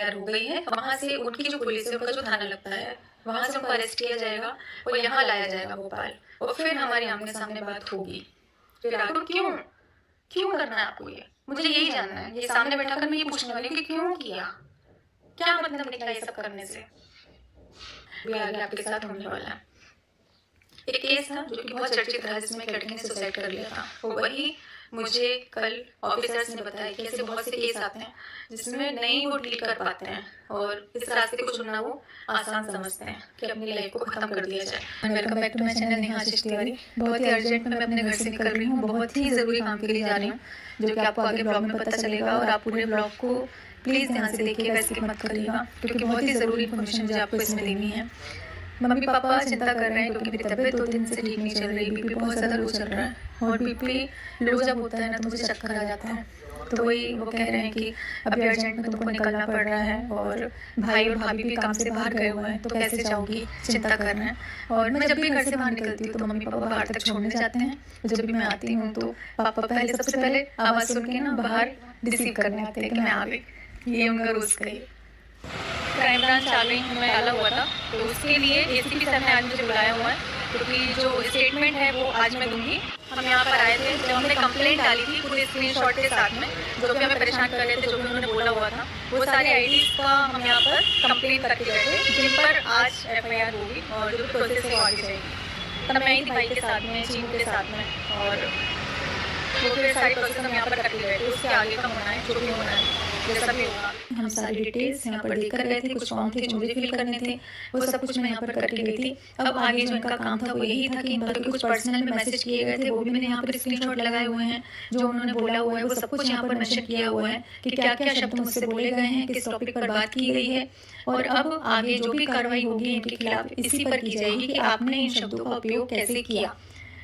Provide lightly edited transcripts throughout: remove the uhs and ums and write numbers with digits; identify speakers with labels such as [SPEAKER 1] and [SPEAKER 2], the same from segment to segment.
[SPEAKER 1] FIR हो गई है। वहाँ से उनकी जो पुलिस है, उनका जो थाना लगता है, वहाँ से उनको अरेस्ट किया जाएगा और यहाँ लाया जाएगा भोपाल, और फिर हमारी आमने सामने बात होगी। फिर आपको क्यों क्यों करना है आपको ये? मुझे यही जानना है। ये सामने बैठाकर मैं ये पूछने वाली हूँ कि क्यों किया? क्या मतलब निकला ये सब करने से? भी आगे आपके साथ होने वाला है। एक केस था जो कि बहुत चर्चित रहा, जिसमें एक लड़की ने सुसाइड कर लिया था। वो वही मुझे कल ऑफिसर्स ने बताया कि ऐसे बहुत से केस आते हैं जिसमें नहीं वो डील कर पाते हैं, और इस रास्ते को चुनना वो आसान समझते हैं कि अपनी लाइफ को खत्म कर दिया जाए। Welcome back to my channel Neha Ashish Tiwari. बहुत ही अर्जेंट में मैं अपने घर से निकल रही हूँ, बहुत ही ज़रूरी काम के लिए जा रही हूँ, जो कि आपको आगे ब्लॉग में पता चलेगा। और आप पूरे ब्लॉग को प्लीज़ ध्यान से देखिएगा, स्किप मत करिएगा, क्योंकि बहुत ही ज़रूरी इन्फॉर्मेशन मुझे आपको इसमें देनी है। मम्मी पापा चिंता कर रहे हैं क्योंकि मेरी तबीयत 2 दिन से ठीक नहीं चल रही, बीपी बहुत ज़्यादा लो चल रहा है, और बीपी लो जब होता है ना तो मुझे चक्कर आ जाता है। तो वही वो कह रहे हैं कि अभी अर्जेंट में तुमको निकलना पड़ रहा है, और भाई और भाभी भी काम से बाहर गए हुए हैं, तो कैसे जाओगी, चिंता कर रहे हैं। और मैं जब भी घर से बाहर निकलती हूँ तो मम्मी पापा बाहर तक छोड़ने जाते हैं। जब भी मैं आती हूँ तो पापा सबसे पहले आवाज़ सुन के ना बाहर रिसीव करने आते हैं कि मैं आ गई। ये उनका रोज़ का ही क्राइम ब्रांच आ गई हमें डाला हुआ था, तो उसके लिए एसीपी सर ने आज मुझे बुलाया हुआ है, क्योंकि जो स्टेटमेंट है वो आज मैं दूंगी। हम यहाँ पर आए थे जब हमने कंप्लेंट डाली थी पूरे स्क्रीनशॉट के साथ में, जो भी हमें परेशान कर रहे थे, जो भी उन्होंने बोला हुआ था, वो सारे आईडीज का हम यहाँ पर कंप्लेंट करके गए थे, जिन पर आज एफआईआर होगी और जो भी प्रोसेस है वो आगे जाएगी। तब मैं ही भाई के साथ में, चीनू के साथ में, और वो फिर सारी प्रोसेस हम यहाँ पर करके गए थे। उसके आगे का होना है, जो भी होना है, जैसा भी होगा। हम सारी डिटेल्स यहाँ पर देकर गए थे, कुछ फॉर्म थे जो मुझे फिल करने थे, वो सब कुछ मैं यहाँ पर करके गई थी। अब आगे जो इनका काम था वो यही था कि इन पर कुछ पर्सनल में मैसेज किए गए थे, वो भी मैंने यहाँ पर स्क्रीनशॉट लगाए हुए हैं। जो उन्होंने बोला हुआ है वो सब कुछ यहाँ पर मेंशन किया हुआ है कि क्या क्या शब्द मुझसे बोले गए हैं, किस टॉपिक पर बात की गई है, और अब आगे जो भी कार्रवाई होगी इनके खिलाफ इसी पर की जाएगी कि आपने इन शब्दों का उपयोग कैसे किया।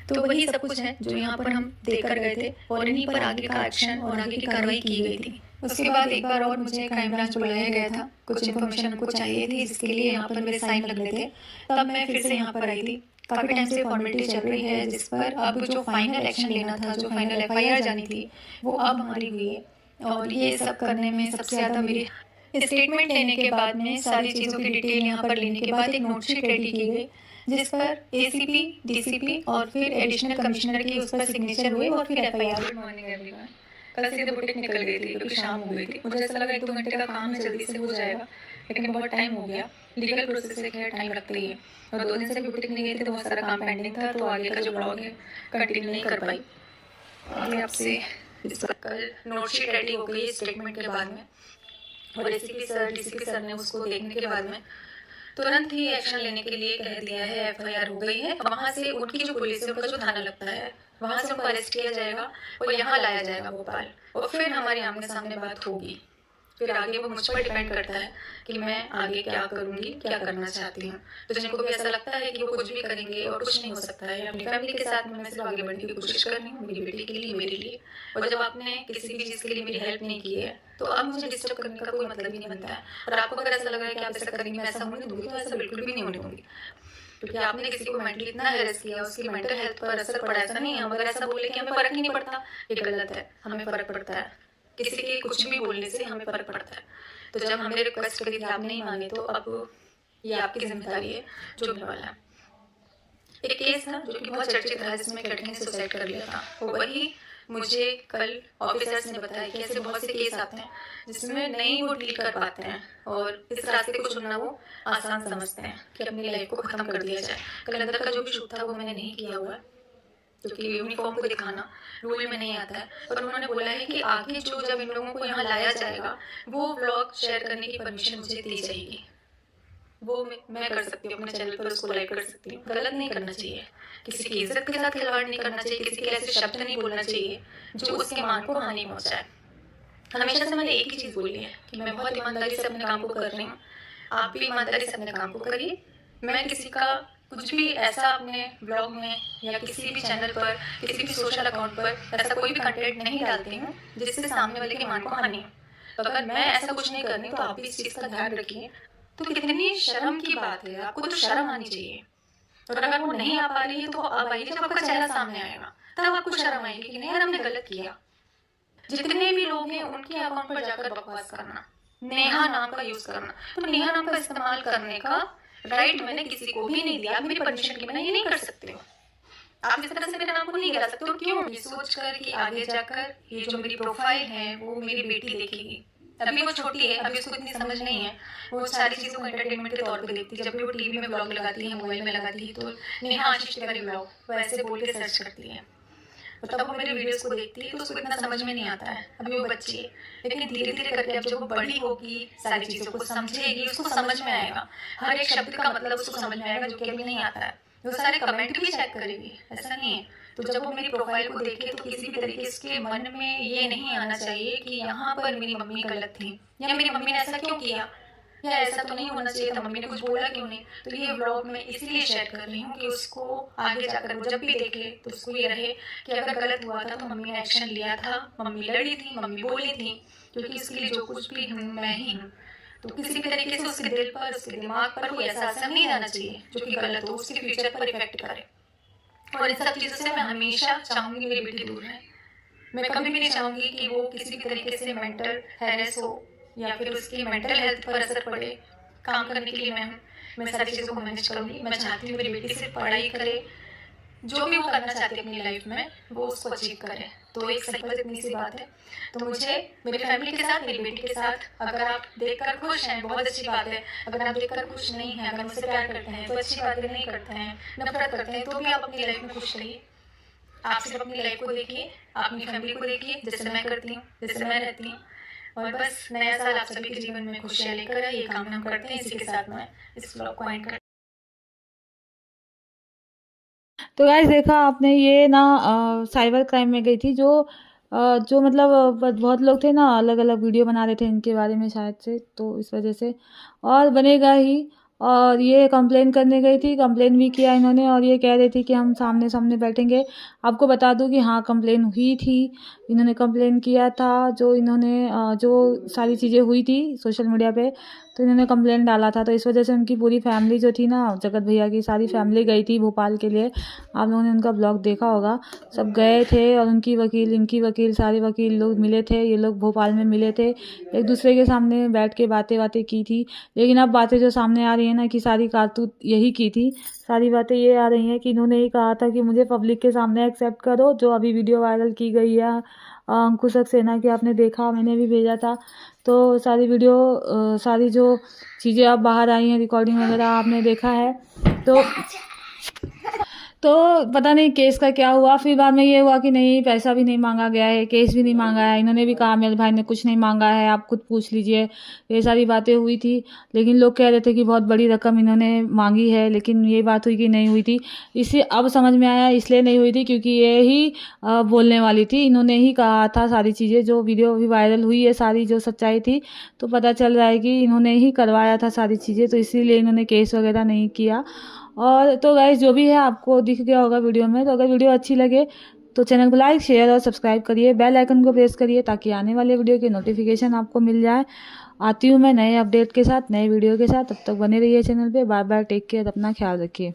[SPEAKER 1] तो वही सब कुछ है जो यहाँ पर हम देकर गए थे, और इन्हीं पर आगे का एक्शन और आगे की कार्रवाई की गई थी। उसके बाद एक बार और मुझे क्राइम ब्रांच बुलाया गया था, कुछ इन्फॉर्मेशन उनको चाहिए थी, जिसके लिए यहाँ पर मेरे साइन लगने थे। तब मैं फिर से यहाँ पर आई थी। काफ़ी टाइम से फॉर्मेलिटी चल रही है, जिस पर अब जो फाइनल एक्शन लेना था, जो फाइनल एफआईआर जानी थी, वो अब हमारी हुई है। और ये सब करने में सबसे ज़्यादा मेरी स्टेटमेंट लेने के बाद में, सारी चीज़ों की डिटेल यहाँ पर लेने के बाद एक नोटशीट रेडी की गई, जिस पर एसीपी, डीसीपी और फिर एडिशनल कमिश्नर की उस पर सिग्नेचर हुए, और फिर एफआईआर। Good morning everyone. कल सीधे बुटीक निकल गई थी क्योंकि शाम हो गई थी। मुझे ऐसा लगा 1-2 घंटे का काम है, जल्दी से हो जाएगा, लेकिन बहुत टाइम हो गया। लीगल प्रोसेस से खैर टाइम लगता ही है, और 2 दिन से बुटीक नहीं गई थी तो बहुत सारा काम पेंडिंग था, तो आगे का जो ब्लॉग है कंटिन्यू नहीं कर पाई। अभी आपसे कल नोटशीट रेडी हो गई स्टेटमेंट के बाद में, और एसीपी सर, डीसीपी सर ने उसको देखने के बाद में तुरंत ही एक्शन लेने के लिए कह दिया है। एफआईआर हो गई है। वहाँ से उनकी जो पुलिस है, उनका जो थाना लगता है, वहाँ से उनको अरेस्ट किया जाएगा और यहाँ लाया जाएगा भोपाल, और फिर हमारी आमने सामने बात होगी। फिर आगे वो मुझ पर डिपेंड करता है कि मैं आगे क्या करूँगी, क्या करना चाहती हूँ। तो जिनको भी ऐसा लगता है कि वो कुछ भी करेंगे और कुछ नहीं हो सकता है, अपनी फैमिली के साथ में मैं सिर्फ आगे बढ़ने की कोशिश कर रही हूँ, मेरी बेटी के लिए, मेरे लिए। और जब आपने किसी भी चीज़ के लिए मेरी हेल्प नहीं की है, तो अब मुझे डिस्टर्ब करने का कोई मतलब ही नहीं बनता है। और आपको अगर ऐसा लग रहा है कि आप ऐसा करेंगे, मैं ऐसा होने दूंगी, तो ऐसा बिल्कुल भी नहीं होने दूंगी, क्योंकि आपने किसी को मेंटली इतना हेरस किया, उसकी मेंटल हेल्थ पर असर पड़ा। ऐसा नहीं है हम अगर ऐसा बोले कि हमें फर्क ही नहीं पड़ता, ये गलत है। हमें फर्क पड़ता है, किसी के कुछ भी बोलने से हमें फर्क पड़ता है। तो जब हमने रिक्वेस्ट करी थी, आप नहीं मांगे, तो अब ये आपकी जिम्मेदारी है जो होने वाला है। एक केस था जो कि बहुत चर्चित रहा, जिसमें एक लड़की ने सुसाइड कर लिया था। वो वही मुझे कल ऑफिसर्स ने बताया कि ऐसे बहुत से केस आते हैं जिसमें नहीं वो डील कर पाते हैं, और इस रास्ते को चुनना वो आसान समझते हैं कि अपनी लाइफ को खत्म कर दिया जाए। कल अंदर का जो भी शूट था वो मैंने नहीं किया हुआ है, क्योंकि यूनिफॉर्म को दिखाना रूल में नहीं आता है। और उन्होंने बोला है कि आगे जो जब इन लोगों को यहाँ लाया जाएगा, वो व्लॉग शेयर करने की परमिशन मुझे दी जाएगी। वो मैं कर सकती हूँ, अपने चैनल पर उसको लाइक कर सकती हूँ। गलत नहीं करना चाहिए, किसी की इज्जत के साथ खिलवाड़ नहीं करना चाहिए, किसी के ऐसे शब्द नहीं बोलना चाहिए जो उसके मान को हानि पहुँचाए। हमेशा से मैंने एक ही चीज़ बोली है कि मैं बहुत ईमानदारी से अपने काम को कर रही हूँ, आप भी ईमानदारी से अपने काम को करिए। मैं किसी का कुछ भी ऐसा अपने ब्लॉग में या किसी भी चैनल पर, किसी भी सोशल अकाउंट पर ऐसा कोई भी कंटेंट नहीं डालती हूँ जिससे सामने वाले के मान को हानि हो। तो अगर मैं ऐसा कुछ नहीं कर रही तो आप भी इस चीज़ का ध्यान रखिए। तो कितनी शर्म की बात है, आपको तो शर्म आनी चाहिए। और अगर वो नहीं आ पा रही है तो अब आइए, जब आपका चेहरा सामने आएगा तब आपको शर्म आएगी कि नहीं यार हमने गलत किया। जितने भी लोग हैं उनके अकाउंट पर जाकर बकवास करना, नेहा नाम का यूज करना। तो नेहा नाम का इस्तेमाल करने का राइट मैंने किसी को भी नहीं दिया। आप मेरी परमिशन के बिना ये नहीं कर सकते हो। आप इस तरह से मेरे नाम को नहीं गिरा सकते हो। क्यों? ये सोच कर कि आगे जाकर ये जो मेरी प्रोफाइल है वो मेरी बेटी देखेगी। अभी वो छोटी है, अभी उसको इतनी समझ नहीं है। वो सारी चीज़ों को एंटरटेनमेंट के तौर पे देखती है। जब भी वो टीवी में ब्लॉग लगाती है, मोबाइल में लगाती है, तो नेहा आशीष तिवारी ब्लॉग वो ऐसे बोल के सर्च करती है। तब वो मेरे वीडियोस को देखती है तो उसको इतना समझ में नहीं आता है। अभी वो बच्ची है, लेकिन धीरे धीरे करके अब जब वो बड़ी होगी, सारी चीज़ों को समझेगी, उसको समझ में आएगा। हर एक शब्द का मतलब उसको समझ में आएगा, जो कि अभी नहीं आता है। वो सारे कमेंट भी चेक करेगी, ऐसा नहीं है। तो जब वो मेरी प्रोफाइल को देखे तो किसी भी तरीके से मन में ये नहीं आना चाहिए कि यहाँ पर मेरी मम्मी गलत थी, या मेरी मम्मी ने ऐसा क्यों किया, या ऐसा तो नहीं होना चाहिए था, मम्मी ने कुछ बोला क्यों नहीं। तो ये व्लॉग मैं इसलिए शेयर कर रही हूँ कि उसको आगे जाकर वो जब भी देखे तो उसको ये रहे कि अगर गलत हुआ था तो मम्मी ने एक्शन लिया था, मम्मी लड़ी थी, मम्मी बोली थी, क्योंकि उसके लिए जो कुछ भी हूँ मैं ही हूँ। तो किसी भी तरीके से उसके दिल पर, उसके दिमाग पर कोई ऐसा असर नहीं आना चाहिए जो कि गलत हो, उसके फ्यूचर पर इफेक्ट करे। और इन सब चीज़ों से मैं हमेशा चाहूँगी मेरी बेटी दूर रहे। मैं कभी भी नहीं चाहूँगी कि वो किसी भी तरीके से मेंटल हैरेस हो या फिर उसकी मेंटल हेल्थ पर असर पड़े। काम करने के लिए मैं सारी चीज़ों को मैनेज करूँगी। मैं चाहती हूँ मेरी बेटी सिर्फ पढ़ाई करे, जो भी वो करना चाहती है अपनी लाइफ में वो उसको अचीव करे। तो एक सिंपल इतनी सी बात है। तो मुझे मेरी फैमिली के साथ, मेरी बेटी के साथ, अगर आप देखकर खुश हैं बहुत अच्छी बात है। अगर आप देखकर खुश नहीं हैं, अगर मुझसे प्यार करते हैं तो अच्छी बात है, नहीं करते हैं, नफरत करते हैं, तो भी आप अपनी लाइफ में खुश रहिए। आप सिर्फ अपनी लाइफ को देखिए, अपनी फैमिली को देखिए, जैसे मैं करती हूँ, जैसे मैं रहती हूँ। और बस नया साल आप सभी के जीवन में खुशियाँ लेकर आए, ये कामना हम करते हैं। इसी के साथ मैं इस ब्लॉग को एंड करती हूँ।
[SPEAKER 2] तो गाइस देखा आपने, ये ना साइबर क्राइम में गई थी, जो मतलब बहुत लोग थे ना, अलग अलग वीडियो बना रहे थे इनके बारे में शायद से, तो इस वजह से और बनेगा ही। और ये कंप्लेन करने गई थी, कंप्लेन भी किया इन्होंने, और ये कह रही थी कि हम सामने सामने बैठेंगे। आपको बता दूं कि हाँ, कंप्लेन हुई थी, इन्होंने कंप्लेन किया था। जो सारी चीज़ें हुई थी सोशल मीडिया पे, तो इन्होंने कंप्लेन डाला था। तो इस वजह से उनकी पूरी फैमिली जो थी ना, जगत भैया की सारी फैमिली गई थी भोपाल के लिए। आप लोगों ने उनका ब्लॉग देखा होगा, सब गए थे। और इनकी वकील सारे वकील लोग मिले थे, ये लोग भोपाल में मिले थे, एक दूसरे के सामने बैठ के बातें की थी। लेकिन अब बातें जो सामने आ रही है ना, कि सारी कारतूत यही की थी। सारी बातें ये आ रही हैं कि इन्होंने ही कहा था कि मुझे पब्लिक के सामने एक्सेप्ट करो, जो अभी वीडियो वायरल की गई है अंकुश सक्सेना की, आपने देखा, मैंने भी भेजा था। तो सारी वीडियो सारी जो चीज़ें अब बाहर आई हैं, रिकॉर्डिंग वगैरह आपने देखा है। तो पता नहीं केस का क्या हुआ। फिर बाद में ये हुआ कि नहीं, पैसा भी नहीं मांगा गया है, केस भी नहीं मांगा है। इन्होंने भी कहा मेरे भाई ने कुछ नहीं मांगा है, आप खुद पूछ लीजिए। ये सारी बातें हुई थी, लेकिन लोग कह रहे थे कि बहुत बड़ी रकम इन्होंने मांगी है, लेकिन ये बात हुई कि नहीं हुई थी। इसे अब समझ में आया, इसलिए नहीं हुई थी क्योंकि ये ही बोलने वाली थी। इन्होंने ही कहा था सारी चीज़ें, जो वीडियो भी वायरल हुई है, सारी जो सच्चाई थी। तो पता चल रहा है कि इन्होंने ही करवाया था सारी चीज़ें, तो इसीलिए इन्होंने केस वगैरह नहीं किया। और तो गाइस, जो भी है आपको दिख गया होगा वीडियो में। तो अगर वीडियो अच्छी लगे तो चैनल को लाइक, शेयर और सब्सक्राइब करिए, बेल आइकन को प्रेस करिए, ताकि आने वाले वीडियो की नोटिफिकेशन आपको मिल जाए। आती हूँ मैं नए अपडेट के साथ, नए वीडियो के साथ। तब तक बने रहिए चैनल पे। बाय बाय, टेक केयर, अपना ख्याल रखिए।